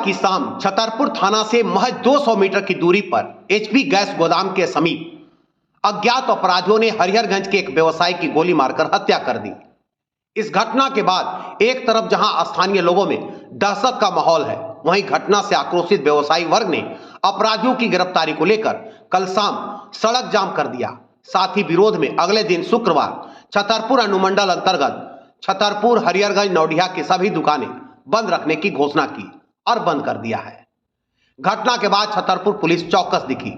की शाम छतरपुर थाना से महज 200 मीटर की दूरी पर एचपी गैस गोदाम के समीप अज्ञात अपराधियों ने हरिहरगंज के एक व्यवसायी की गोली मारकर हत्या कर दी। इस घटना के बाद एक तरफ जहां स्थानीय लोगों में दहशत का माहौल है, वहीं घटना से आक्रोशित व्यवसायी वर्ग ने अपराधियों की गिरफ्तारी को लेकर कल शाम सड़क जाम कर दिया। साथ ही विरोध में अगले दिन शुक्रवार छतरपुर अनुमंडल अंतर्गत छतरपुर, हरिहरगंज, नौडिया की सभी दुकानें बंद रखने की घोषणा की और बंद कर दिया है। घटना के बाद छतरपुर पुलिस चौकस दिखी।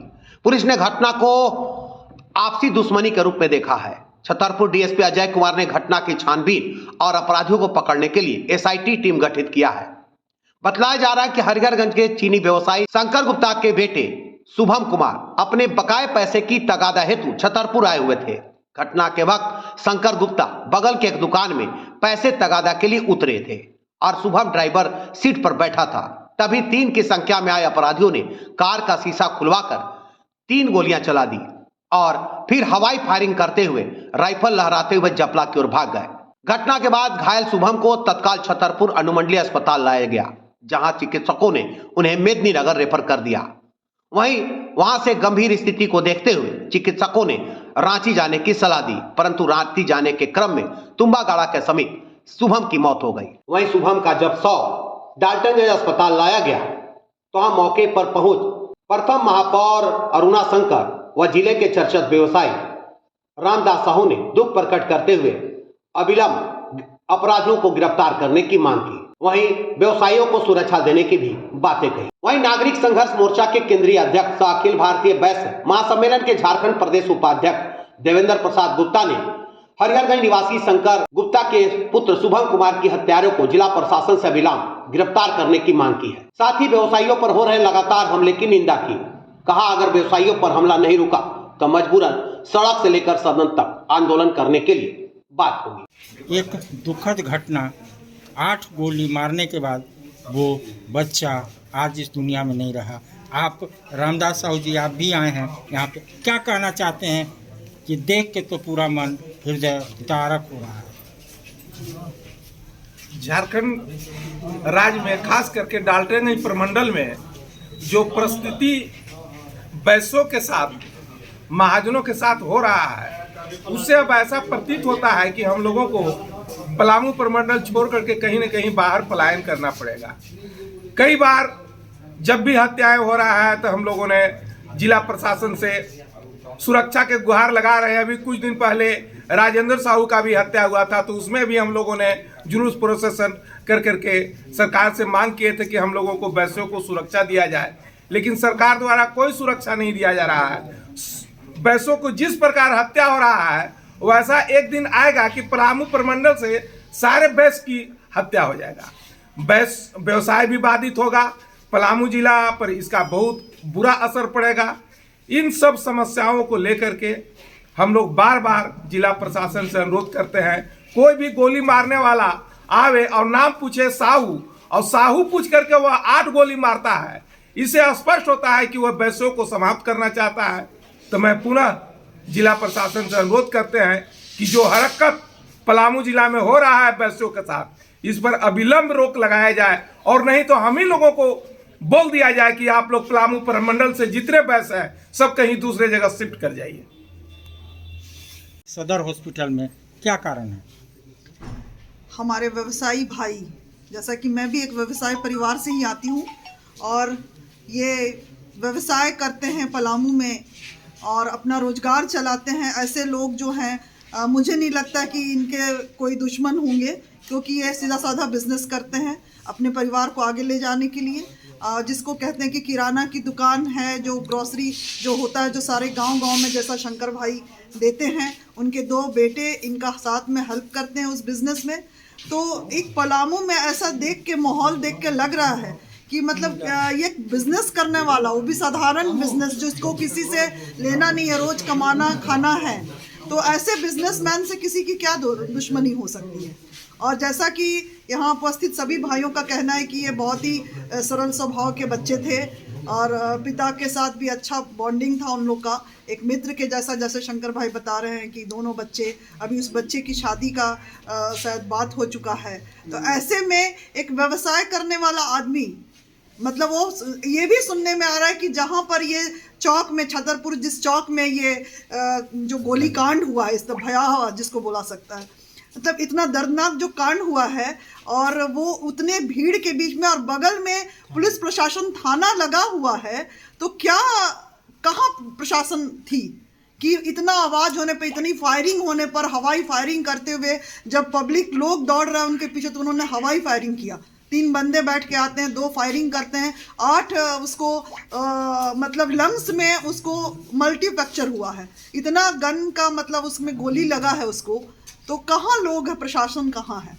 पुलिस ने घटना को आपसी दुश्मनी के रूप में देखा है। छतरपुर डीएसपी अजय कुमार ने घटना की छानबीन और अपराधियों को पकड़ने के लिए एसआईटी टीम गठित किया है। बतलाया जा रहा है कि हरिहरगंज के चीनी व्यवसायी शंकर गुप्ता के बेटे शुभम कुमार अपने बकाए पैसे की तगादा हेतु छतरपुर आए हुए थे। घटना के वक्त शंकर गुप्ता बगल के एक दुकान में पैसे तगादा के लिए उतरे थे और शुभम ड्राइवर सीट पर बैठा था। तभी 3 की संख्या में आए अपराधियों ने कार का शीशा खुलवाकर 3 गोलियां चला दी और फिर हवाई फायरिंग करते हुए राइफल लहराते हुए जपला की ओर भाग गए। घटना के बाद घायल शुभम को तत्काल छतरपुर अनुमंडलीय अस्पताल लाया गया, जहां चिकित्सकों ने उन्हें मेदिनीनगर रेफर कर दिया। वहीं वहां से गंभीर स्थिति को देखते हुए चिकित्सकों ने रांची जाने की सलाह दी, परंतु रांची जाने के क्रम में तुम्बागाड़ा के समीप शुभम की मौत हो गई। वहीं शुभम का जब शव डाल्टनगंज अस्पताल लाया गया तो वहां मौके पर पहुंच प्रथम महापौर अरुणा शंकर व जिले के चर्चित व्यवसायी रामदास साहू ने दुख प्रकट करते हुए अविलंब अपराधियों को गिरफ्तार करने की मांग की। वहीं व्यवसायियों को सुरक्षा देने की भी बातें कही। वहीं नागरिक संघर्ष मोर्चा के केंद्रीय अध्यक्ष अखिल भारतीय वैश्य महासम्मेलन के झारखंड प्रदेश उपाध्यक्ष देवेंद्र प्रसाद गुप्ता ने हरिहरगंज निवासी शंकर गुप्ता के पुत्र शुभम कुमार की हत्यारों को जिला प्रशासन से अविलंब गिरफ्तार करने की मांग की है। साथ ही व्यवसायियों पर हो रहे लगातार हमले की निंदा की। कहा, अगर व्यवसायियों पर हमला नहीं रुका तो मजबूरन सड़क से लेकर सदन तक आंदोलन करने के लिए बात होगी। एक दुखद घटना, 8 गोली मारने के बाद वो बच्चा आज इस दुनिया में नहीं रहा। आप रामदास साहू जी, आप भी आए हैं यहाँ पे, क्या कहना चाहते हैं कि देख के तो पूरा मन हृदय तारक हो रहा है। झारखंड राज्य में खास करके डाल्टनगंज प्रमंडल में जो परिस्थिति वैश्यों के साथ, महाजनों के साथ हो रहा है, उससे अब ऐसा प्रतीत होता है कि हम लोगों को पलामू प्रमंडल छोड़ करके कहीं न कहीं बाहर पलायन करना पड़ेगा। कई बार जब भी हत्याएं हो रहा है तो हम लोगों ने जिला प्रशासन से सुरक्षा के गुहार लगा रहे हैं। अभी कुछ दिन पहले राजेंद्र साहू का भी हत्या हुआ था, तो उसमें भी हम लोगों ने जुलूस प्रोसेसन कर करके सरकार से मांग किए थे कि हम लोगों को वैश्यों को सुरक्षा दिया जाए, लेकिन सरकार द्वारा कोई सुरक्षा नहीं दिया जा रहा है। वैश्यों को जिस प्रकार हत्या हो रहा है वैसा एक दिन आएगा कि पलामू प्रमंडल से सारे वैश्य की हत्या हो जाएगा, वैश्य व्यवसाय भी बाधित होगा, पलामू जिला पर इसका बहुत बुरा असर पड़ेगा। इन सब समस्याओं को लेकर के हम लोग बार बार जिला प्रशासन से अनुरोध करते हैं, कोई भी गोली मारने वाला आवे और नाम पूछे साहू, और साहू पूछ करके वह 8 गोली मारता है, इससे स्पष्ट होता है कि वह वैश्यों को समाप्त करना चाहता है। तो मैं पुनः जिला प्रशासन से अनुरोध करते हैं कि जो हरकत पलामू जिला में हो रहा है वैश्यों के साथ, इस पर अविलंब रोक लगाया जाए, और नहीं तो हम ही लोगों को बोल दिया जाए कि आप लोग पलामू प्रमंडल से जितने वैश्य हैं सब कहीं दूसरे जगह शिफ्ट कर जाइए। सदर हॉस्पिटल में क्या कारण है? हमारे व्यवसायी भाई, जैसा कि मैं भी एक व्यवसाय परिवार से ही आती हूँ और ये व्यवसाय करते हैं पलामू में और अपना रोजगार चलाते हैं, ऐसे लोग जो हैं मुझे नहीं लगता कि इनके कोई दुश्मन होंगे, क्योंकि ये सीधा साधा बिजनेस करते हैं अपने परिवार को आगे ले जाने के लिए। जिसको कहते हैं कि किराना की दुकान है, जो ग्रोसरी जो होता है, जो सारे गांव-गांव में जैसा शंकर भाई देते हैं, उनके 2 बेटे इनका साथ में हेल्प करते हैं उस बिज़नेस में। तो एक पलामू में ऐसा देख के, माहौल देख के लग रहा है कि मतलब ये बिज़नेस करने वाला, वो भी साधारण बिज़नेस जिसको किसी से लेना नहीं है, रोज़ कमाना खाना है, तो ऐसे बिजनेसमैन से किसी की क्या दुश्मनी हो सकती है। और जैसा कि यहाँ उपस्थित सभी भाइयों का कहना है कि ये बहुत ही सरल स्वभाव के बच्चे थे और पिता के साथ भी अच्छा बॉन्डिंग था उन लोग का, एक मित्र के जैसा। जैसे शंकर भाई बता रहे हैं कि दोनों बच्चे, अभी उस बच्चे की शादी का शायद बात हो चुका है। तो ऐसे में एक व्यवसाय करने वाला आदमी, मतलब वो ये भी सुनने में आ रहा है कि जहाँ पर ये चौक में छतरपुर जिस चौक में ये जो गोली कांड हुआ है, इस भयावह जिसको बोला सकता है, मतलब इतना दर्दनाक जो कांड हुआ है और वो उतने भीड़ के बीच में और बगल में पुलिस प्रशासन थाना लगा हुआ है, तो क्या कहाँ प्रशासन थी कि इतना आवाज होने पे, इतनी फायरिंग होने पर, हवाई फायरिंग करते हुए जब पब्लिक लोग दौड़ रहे हैं उनके पीछे तो उन्होंने हवाई फायरिंग किया। 3 बंदे बैठ के आते हैं, 2 फायरिंग करते हैं, 8 उसको मतलब लंग्स में उसको मल्टी फ्रैक्चर हुआ है। इतना गन का मतलब उसमें गोली लगा है उसको, तो कहाँ लोग है, प्रशासन कहाँ है?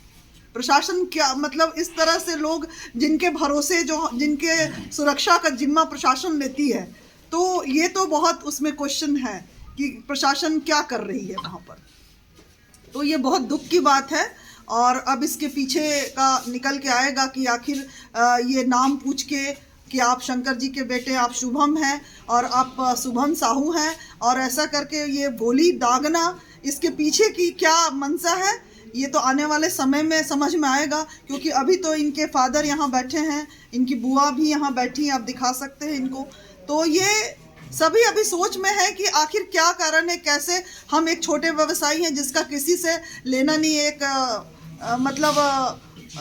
प्रशासन क्या मतलब इस तरह से लोग जिनके भरोसे जो जिनके सुरक्षा का जिम्मा प्रशासन लेती है, तो ये तो बहुत उसमें क्वेश्चन है कि प्रशासन क्या कर रही है वहाँ पर। तो ये बहुत दुख की बात है और अब इसके पीछे का निकल के आएगा कि आखिर ये नाम पूछ के कि आप शंकर जी के बेटे, आप शुभम हैं और आप शुभम साहू हैं, और ऐसा करके ये गोली दागना, इसके पीछे की क्या मंशा है ये तो आने वाले समय में समझ में आएगा। क्योंकि अभी तो इनके फादर यहाँ बैठे हैं, इनकी बुआ भी यहाँ बैठी हैं, आप दिखा सकते हैं इनको। तो ये सभी अभी सोच में है कि आखिर क्या कारण है, कैसे हम एक छोटे व्यवसायी हैं जिसका किसी से लेना नहीं, एक मतलब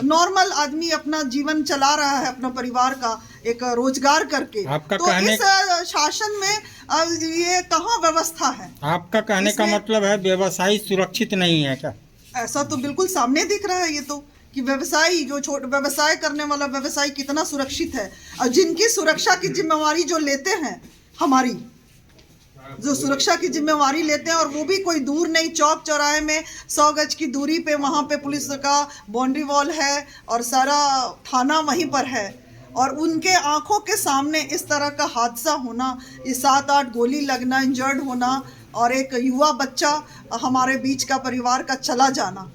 नॉर्मल आदमी अपना जीवन चला रहा है, अपना परिवार का एक रोजगार करके। आपका तो कहने इस शासन में ये कहाँ व्यवस्था है? आपका कहने का मतलब है व्यवसायी सुरक्षित नहीं है क्या? ऐसा तो बिल्कुल सामने दिख रहा है ये तो, कि व्यवसायी जो व्यवसाय करने वाला व्यवसायी कितना सुरक्षित है, और जिनकी सुरक्षा की जिम्मेवारी जो लेते हैं, हमारी जो सुरक्षा की जिम्मेवारी लेते हैं, और वो भी कोई दूर नहीं, चौक चौराहे में 100 गज की दूरी पे वहाँ पे पुलिस का बाउंड्री वॉल है और सारा थाना वहीं पर है, और उनके आंखों के सामने इस तरह का हादसा होना, ये 7-8 गोली लगना, इंजर्ड होना, और एक युवा बच्चा हमारे बीच का परिवार का चला जाना,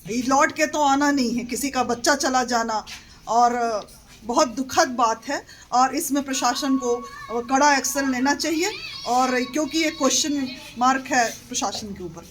ये लौट के तो आना नहीं है, किसी का बच्चा चला जाना, और बहुत दुखद बात है। और इसमें प्रशासन को कड़ा एक्शन लेना चाहिए, और क्योंकि ये क्वेश्चन मार्क है प्रशासन के ऊपर।